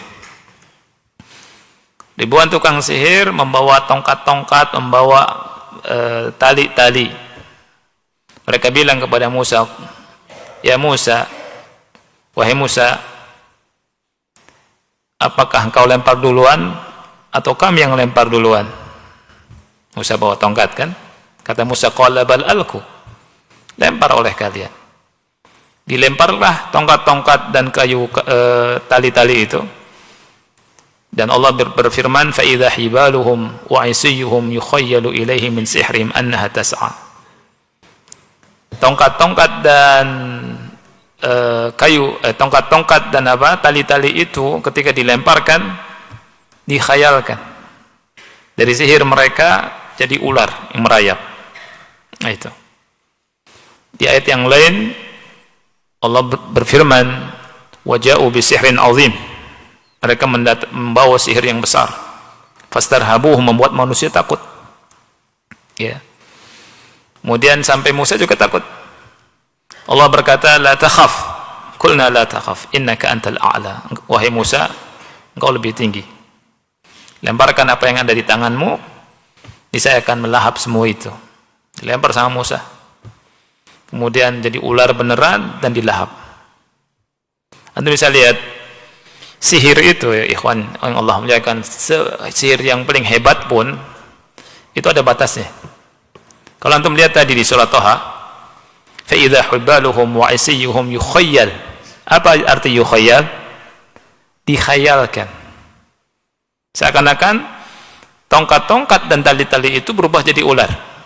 Ribuan tukang sihir membawa tongkat-tongkat, membawa tali-tali. Mereka bilang kepada Musa, "Ya Musa, wahai Musa, apakah engkau lempar duluan atau kami yang lempar duluan? Musa bawa tongkat kan? Kata Musa, qala bal alqu. Lempar oleh kalian. Dilemparlah tongkat-tongkat dan kayu tali-tali itu. Dan Allah berfirman, fa idza hibaluhum wa isiyuhum yukhayyalu ilaihi min sihrihim annaha tas'a. Tongkat-tongkat dan tongkat-tongkat dan tali-tali itu ketika dilemparkan dikhayalkan dari sihir mereka jadi ular yang merayap. Nah itu. Di ayat yang lain Allah berfirman, waja'u bisihrin azim. Mereka membawa sihir yang besar. Fastarhabuhu, membuat manusia takut. Ya. Kemudian sampai Musa juga takut. Allah berkata, la takhaf. Qulna la takhaf, innaka antal a'la. Wahai Musa, engkau lebih tinggi. Lemparkan apa yang ada di tanganmu, niscaya akan melahap semua itu. Dilempar sama Musa. Kemudian jadi ular beneran dan dilahap. Anda bisa lihat sihir itu ya ikhwan yang Allah muliakan, sihir yang paling hebat pun itu ada batasnya. Kalau antum lihat tadi di surah Thaha, fa idza hubaluhum wa isiyuhum yukhayyal. Apa arti yukhayyal? Dikhayalkan. Seakan-akan tongkat-tongkat dan tali-tali itu berubah jadi ular.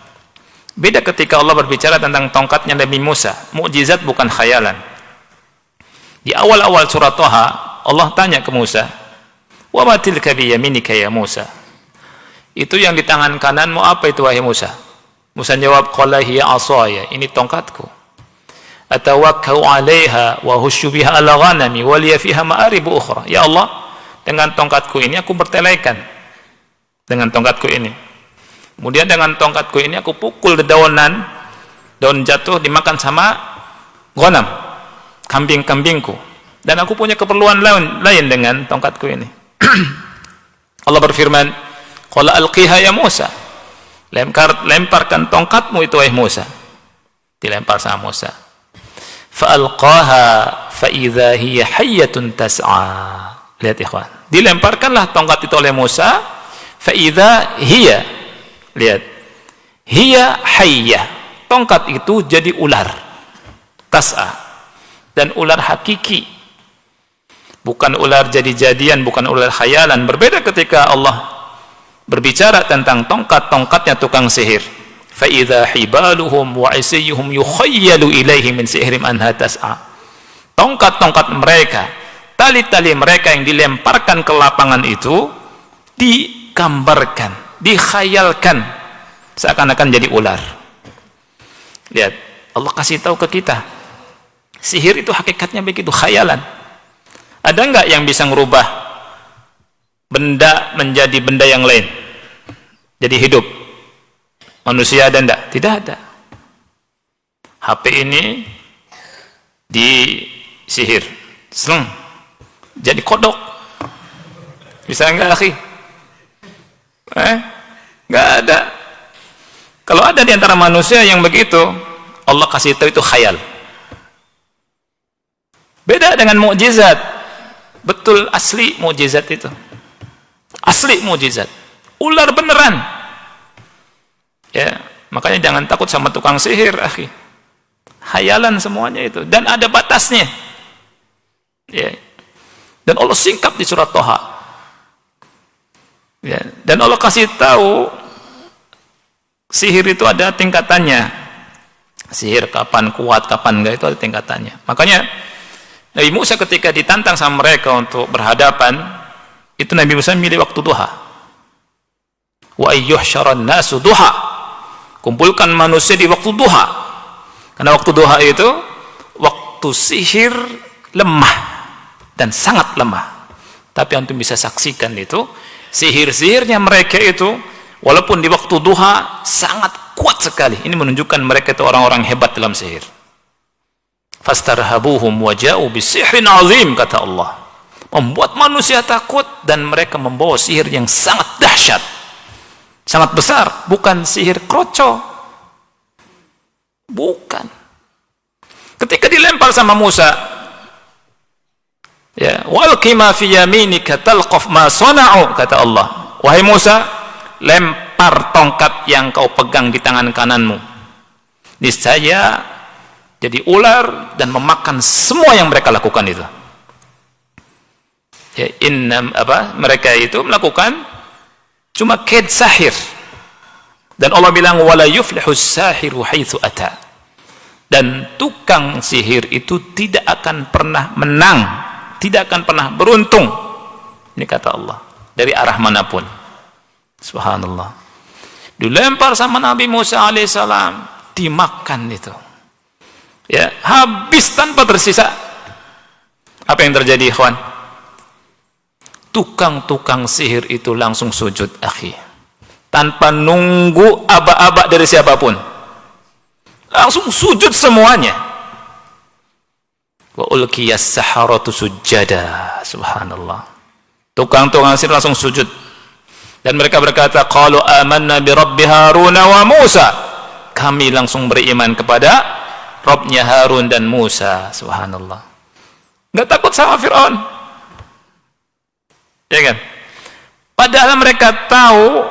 Beda ketika Allah berbicara tentang tongkatnya Nabi Musa, mukjizat bukan khayalan. Di awal-awal surah Thaha, Allah tanya ke Musa, "Wa ma tilka bi yaminika ya Musa?" Itu yang di tangan kananmu apa itu wahai Musa? Musa jawab, "Qala hiya 'asaya." Ini tongkatku. Atawakkau 'alaiha wa husyu biha 'ala ghanami wa liya fiha ma'arib ukhra. Ya Allah, dengan tongkatku ini aku bertelaikan. Dengan tongkatku ini. Kemudian dengan tongkatku ini aku pukul dedaunan, daun jatuh dimakan sama ghanam, kambing-kambingku. Dan aku punya keperluan lain dengan tongkatku ini. Allah berfirman, qala alqiha ya Musa. Lemparkan tongkatmu itu wahai Musa. Dilempar sama Musa. Fa alqaha fa idza hiya hayyatun tas'a. Lihat ikhwan. Dilemparkanlah tongkat itu oleh Musa, fa idza hiya, lihat, hiya hayyah, tongkat itu jadi ular tas'a, dan ular hakiki, bukan ular jadi-jadian, bukan ular khayalan. Berbeda ketika Allah berbicara tentang tongkat-tongkatnya tukang sihir, fa idza hibaluhum wa isiyuhum yukhayyalu ilaihi min sihrim anha tas'a. Tongkat-tongkat mereka, tali-tali mereka yang dilemparkan ke lapangan itu digambarkan, dikhayalkan seakan-akan jadi ular. Lihat, Allah kasih tahu ke kita, sihir itu hakikatnya begitu, khayalan. Ada enggak yang bisa merubah benda menjadi benda yang lain, jadi hidup? Manusia ada enggak? Tidak ada. HP ini di sihir, seleng, jadi kodok. Bisa enggak akhi? Enggak ada. Kalau ada di antara manusia yang begitu, Allah kasih tahu itu khayal. Beda dengan mukjizat. Betul asli mukjizat itu. Asli mukjizat. Ular beneran. Ya, makanya jangan takut sama tukang sihir, akhi. Khayalan semuanya itu, dan ada batasnya. Ya. Dan Allah singkap di surat Thaha. Ya, dan Allah kasih tahu sihir itu ada tingkatannya. Sihir kapan kuat, kapan enggak, itu ada tingkatannya. Makanya Nabi Musa ketika ditantang sama mereka untuk berhadapan, itu Nabi Musa milih waktu duha. Wa ayyuhsyaran nasu duha. Kumpulkan manusia di waktu duha. Karena waktu duha itu waktu sihir lemah dan sangat lemah. Tapi antum bisa saksikan itu, sihir-sihirnya mereka itu walaupun di waktu duha sangat kuat sekali. Ini menunjukkan mereka itu orang-orang hebat dalam sihir. Fastarhabuhum waja'u bisihrin azim, kata Allah. Membuat manusia takut, dan mereka membawa sihir yang sangat dahsyat, sangat besar. Bukan sihir kroco, bukan. Ketika dilempar sama Musa, Ya, walqi ma fi yaminika talqaf ma sana'u, kata Allah. Wahai Musa, lempar tongkat yang kau pegang di tangan kananmu. Niscaya jadi ular dan memakan semua yang mereka lakukan itu. Ya, mereka itu melakukan cuma kaid sahir. Dan Allah bilang wala yuflihus sahiru haitsu ata. Dan tukang sihir itu tidak akan pernah menang, tidak akan pernah beruntung. Ini kata Allah, dari arah manapun. Subhanallah. Dilempar sama Nabi Musa alaihissalam, dimakan itu. Ya, habis tanpa tersisa. Apa yang terjadi, ikhwan? Tukang-tukang sihir itu langsung sujud, akhi. Tanpa nunggu aba-aba dari siapapun. Langsung sujud semuanya. Wa ulqiyas saharatu sujada. Subhanallah. Tukang-tukang sihir langsung sujud. Dan mereka berkata, qalu amanna bi rabbi Harun wa Musa. Kami langsung beriman kepada Rabbnya Harun dan Musa. Subhanallah. Enggak takut sama Fir'aun. Ya kan? Padahal mereka tahu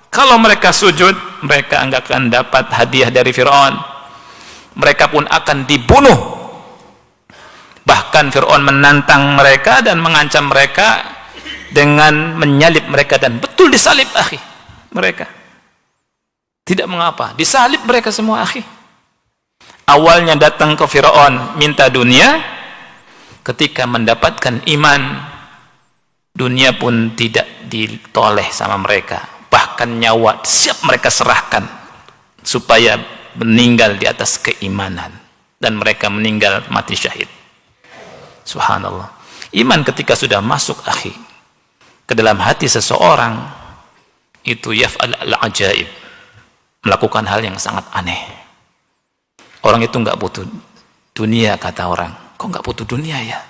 kalau mereka sujud, mereka enggak akan dapat hadiah dari Fir'aun. Mereka pun akan dibunuh. Bahkan Fir'aun menantang mereka dan mengancam mereka dengan menyalib mereka, dan betul disalib, akhi, mereka. Tidak mengapa, disalib mereka semua, akhi. Awalnya datang ke Fir'aun minta dunia, ketika mendapatkan iman, dunia pun tidak ditoleh sama mereka. Bahkan nyawa siap mereka serahkan supaya meninggal di atas keimanan, dan mereka meninggal mati syahid. Subhanallah. Iman ketika sudah masuk, akhi, ke dalam hati seseorang, itu yaf'al al-ajaib, melakukan hal yang sangat aneh. Orang itu enggak butuh dunia, kata orang. Kok enggak butuh dunia ya?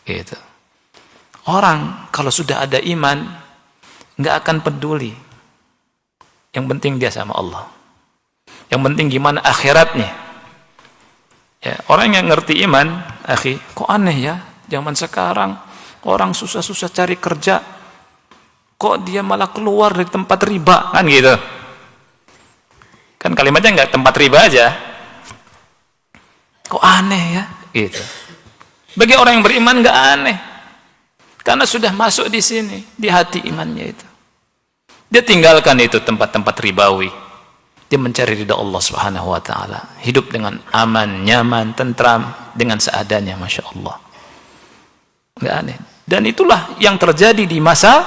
Gitu. Orang kalau sudah ada iman enggak akan peduli. Yang penting dia sama Allah. Yang penting gimana akhiratnya. Ya, orang yang ngerti iman, akhi, kok aneh ya? Zaman sekarang orang susah-susah cari kerja, kok dia malah keluar dari tempat riba, kan gitu. Kan kalimatnya enggak tempat riba aja. Kok aneh ya? Gitu. Bagi orang yang beriman enggak aneh. Karena sudah masuk di sini, di hati imannya itu. Dia tinggalkan itu tempat-tempat ribawi. Dia mencari ridha Allah Subhanahu wa taala. Hidup dengan aman, nyaman, tentram, dengan seadanya, Masya Allah. Enggak aneh. Dan itulah yang terjadi di masa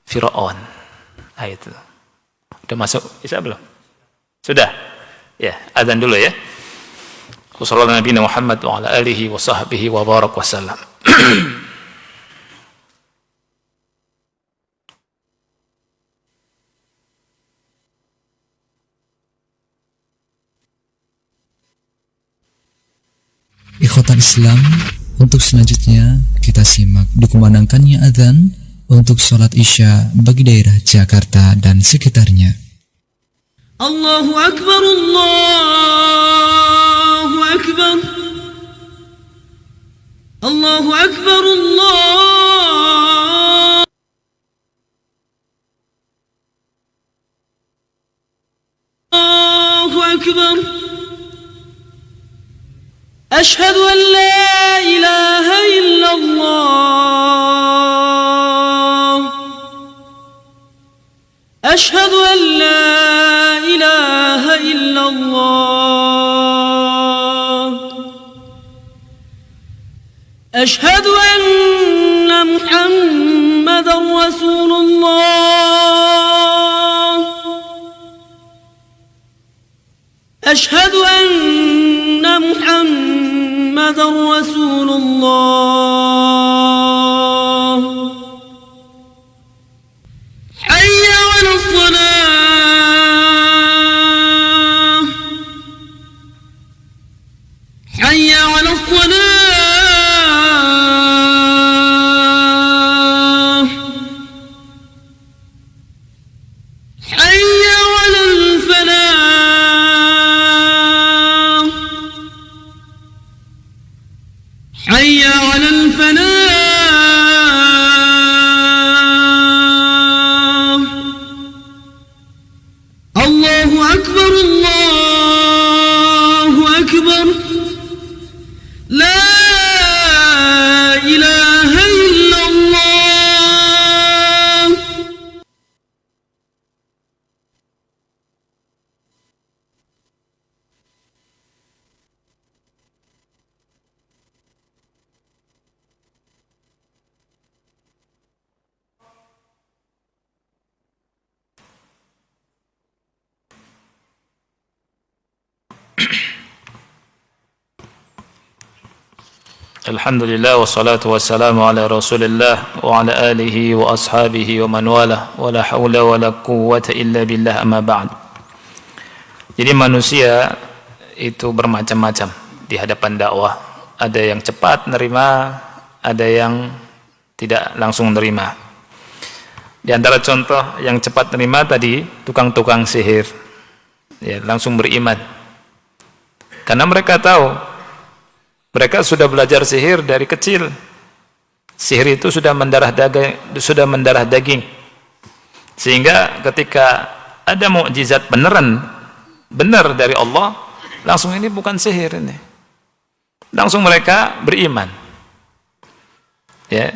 Fir'aun. Nah, itu. Udah masuk Isya belum? Sudah? Ya, azan dulu ya. Wassallallahu Nabi Muhammad wa ala alihi wa sahbihi wa barak wa salam. Ikhwatal Islam, untuk selanjutnya kita simak dikumandangkannya adzan untuk sholat Isya bagi daerah Jakarta dan sekitarnya. Allahu Akbar, Allahu Akbar, Allahu Akbar, Allahu Akbar. أشهد أن لا إله إلا الله أشهد أن لا إله إلا الله أشهد أن محمدا رسول الله أشهد أن محمدا رسول الله حي على الصلاة حي على الصلاة حي على الفلاح حي على الفلاح أكبر الله أكبر لا إله إلا الله. Alhamdulillah wassalatu wassalamu ala Rasulillah wa ala alihi wa ashabihi wa man wala wa la haula wa la quwwata illa billah amma ba'd. Jadi manusia itu bermacam-macam di hadapan dakwah. Ada yang cepat nerima, ada yang tidak langsung nerima. Di antara contoh yang cepat nerima tadi tukang-tukang sihir, ya, langsung beriman. Karena mereka tahu, mereka sudah belajar sihir dari kecil. Sihir itu sudah mendarah daging. Sehingga ketika ada mukjizat benar dari Allah, langsung ini bukan sihir ini. Langsung mereka beriman. Ya.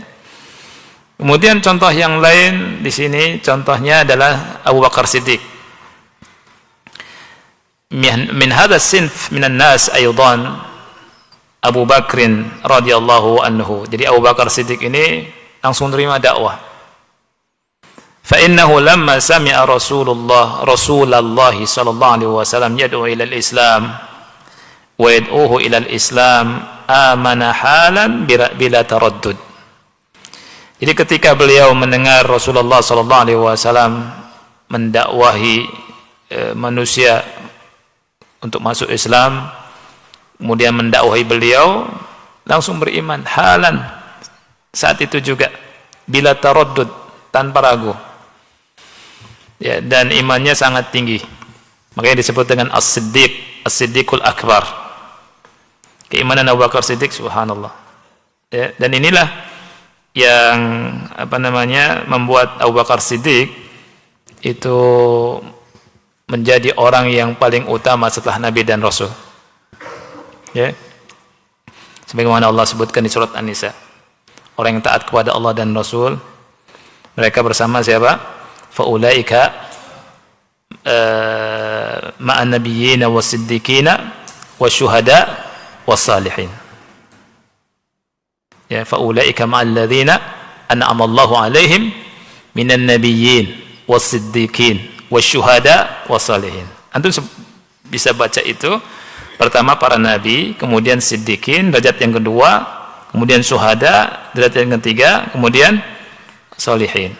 Kemudian contoh yang lain di sini, contohnya adalah Abu Bakar Siddiq. Min hadha sinf minan nas aydan Abu Bakrin radhiyallahu anhu. Jadi Abu Bakar Siddiq ini langsung terima dakwah. Fa innahu lamma sami'a Rasulullah sallallahu alaihi wasallam yad'u ila al-Islam wa yad'uhu ila al-Islam amana halan bila taraddud. Jadi ketika beliau mendengar Rasulullah sallallahu alaihi wasallam mendakwahi manusia untuk masuk Islam, kemudian mendakwahi beliau, langsung beriman halan saat itu juga, bila taraddud, tanpa ragu. Ya, dan imannya sangat tinggi. Makanya disebut dengan As-Siddiqul Akbar. Keimanan Abu Bakar Siddiq, subhanallah. Ya, dan inilah yang membuat Abu Bakar Siddiq itu menjadi orang yang paling utama setelah Nabi dan Rasul. Ya. Sebagaimana Allah sebutkan di surat An-Nisa, orang yang taat kepada Allah dan Rasul, mereka bersama siapa? Faulaika ma'an nabiyyina was-siddiqina wasyuhada was-salihin. Ya, faulaika ma'al ladzina an'ama Allahu 'alaihim minan nabiyyin was-siddiqin wasyuhada was-salihin. Antum bisa baca itu. Pertama para nabi, kemudian siddiqin, derajat yang kedua, kemudian syuhada, derajat yang ketiga, kemudian solihin.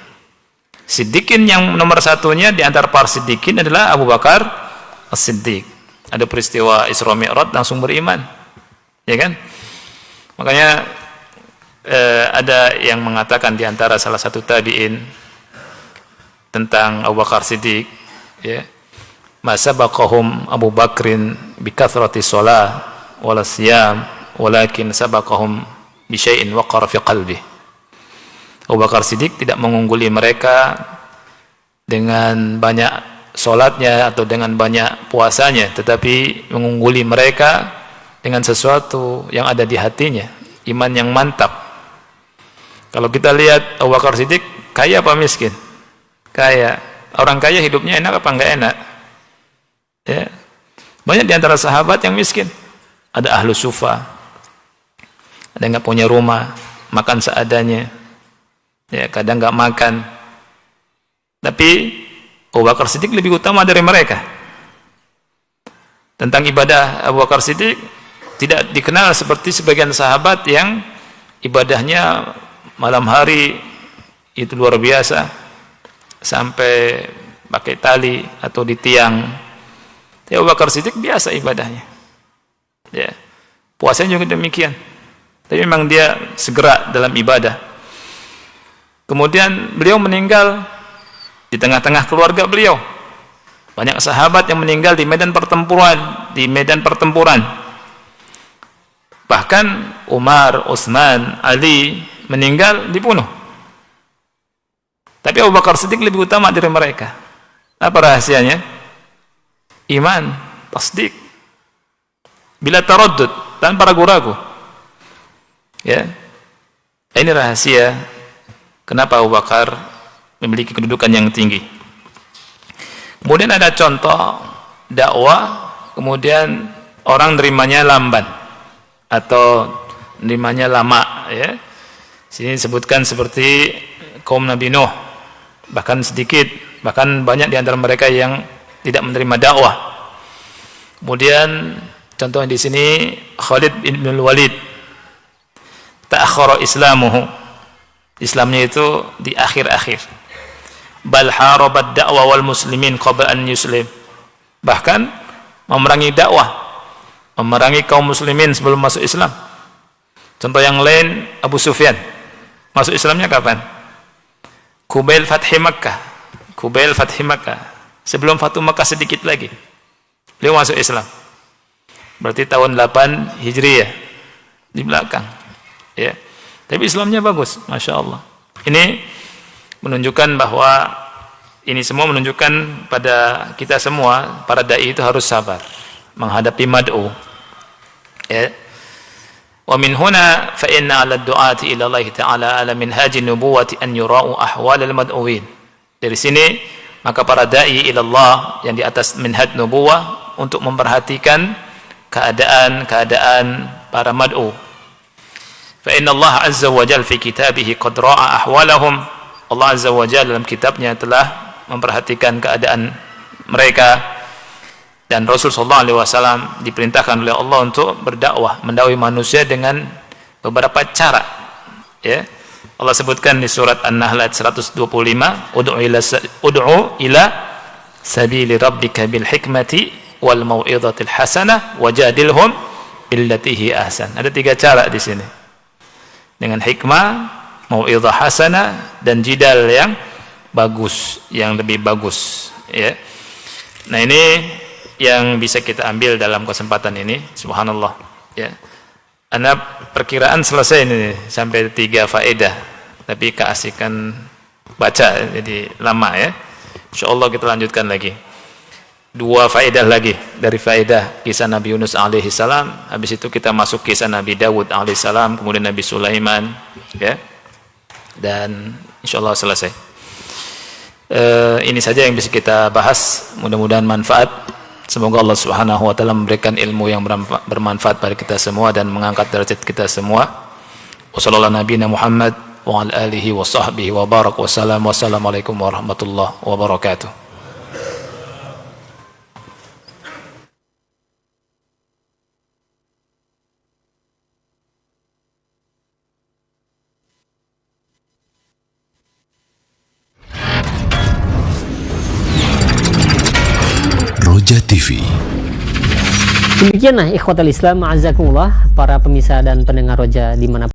Siddiqin yang nomor satunya di antara para siddiqin adalah Abu Bakar As-Siddiq. Ada peristiwa Isra Mi'raj, langsung beriman. Ya kan? Makanya ada yang mengatakan di antara salah satu tabi'in tentang Abu Bakar Siddiq, ya, ma sabaqahum Abu Bakrin bi kathrati shalah wala siyam walakin sabaqahum bi syai'in waqara fi qalbi. Abu Bakar Siddiq tidak mengungguli mereka dengan banyak salatnya atau dengan banyak puasanya, tetapi mengungguli mereka dengan sesuatu yang ada di hatinya, iman yang mantap. Kalau kita lihat Abu Bakar Siddiq kaya apa miskin? Kaya. Orang kaya hidupnya enak apa enggak enak? Ya. Banyak di antara sahabat yang miskin. Ada ahlu sufa, ada yang nggak punya rumah, makan seadanya, ya, kadang nggak makan. Tapi Abu Bakar Siddiq lebih utama dari mereka. Tentang ibadah, Abu Bakar Siddiq tidak dikenal seperti sebagian sahabat yang ibadahnya malam hari itu luar biasa, sampai pakai tali atau di tiang. Abu Bakar Siddiq biasa ibadahnya. Ya. Puasanya juga demikian. Tapi memang dia segera dalam ibadah. Kemudian beliau meninggal di tengah-tengah keluarga beliau. Banyak sahabat yang meninggal di medan pertempuran. Bahkan Umar, Utsman, Ali meninggal dibunuh. Tapi Abu Bakar Siddiq lebih utama dari mereka. Apa rahasianya? iman, tasdik, bila taraddud, tanpa ragu-ragu. Ya, ini rahasia kenapa Abu Bakar memiliki kedudukan yang tinggi. Kemudian ada contoh dakwah, kemudian orang nerimanya lamban atau nerimanya lama. Ya, sini disebutkan seperti kaum Nabi Nuh, bahkan sedikit, bahkan banyak di antara mereka yang tidak menerima dakwah. Kemudian contohnya di sini Khalid bin Walid, ta'akhkhara islamuhu, Islamnya itu di akhir-akhir. Bal harabat da'wa wal muslimin qabla an yuslim, bahkan memerangi dakwah, memerangi kaum muslimin sebelum masuk Islam. Contoh yang lain, Abu Sufyan masuk Islamnya kapan? Qubail Fathi Makkah, Qubail Fathi Makkah, sebelum Fatu Makkah sedikit lagi beliau masuk Islam, berarti tahun 8 Hijriyah, di belakang. Ya, tapi Islamnya bagus, Masya Allah. Ini menunjukkan bahwa ini semua menunjukkan pada kita semua, para dai itu harus sabar menghadapi mad'u. Ya. Wa min huna fa inna 'ala ad-du'ati ila Allah ta'ala 'ala minhajin nubuwati an yura'u ahwal al-mad'uwin. Dari sini maka para dai ila Allah yang di atas minhaj nubuwah untuk memperhatikan keadaan para mad'u. Fa inna Allah azza wa jalla fi kitabih qad ra'a ahwalahum. Allah azza wa jalla dalam kitabnya telah memperhatikan keadaan mereka, dan Rasul sallallahu alaihi wasallam diperintahkan oleh Allah untuk berdakwah, mendakwai manusia dengan beberapa cara. Ya. Allah sebutkan di surat An-Nahl ayat 125, ud'u ila sabili rabbika bil hikmati wal mau'izatil hasanah wajadilhum billati hi ahsan. Ada 3 cara di sini. Dengan hikmah, mau'izah hasanah, dan jidal yang bagus, yang lebih bagus. Ya. Nah, ini yang bisa kita ambil dalam kesempatan ini. Subhanallah. Ya. Anda perkiraan selesai ini sampai 3 faedah, tapi keasikan baca jadi lama ya. Insyaallah kita lanjutkan lagi 2 faedah lagi dari faedah kisah Nabi Yunus alaihi salam. Habis itu kita masuk kisah Nabi Dawud alaihi salam, kemudian Nabi Sulaiman, ya. Dan insyaallah selesai. Ini saja yang bisa kita bahas, mudah-mudahan manfaat. Semoga Allah Subhanahu wa taala memberikan ilmu yang bermanfaat pada kita semua dan mengangkat derajat kita semua. Wassallallahu nabiyana Muhammad wa ala alihi wa sahbihi wa barak wa salam. Wassalamualaikum warahmatullahi wabarakatuh. Roja TV. Demikianlah ikhwatal Islam, a'azakumullah, para pemirsa dan pendengar Roja dimanapun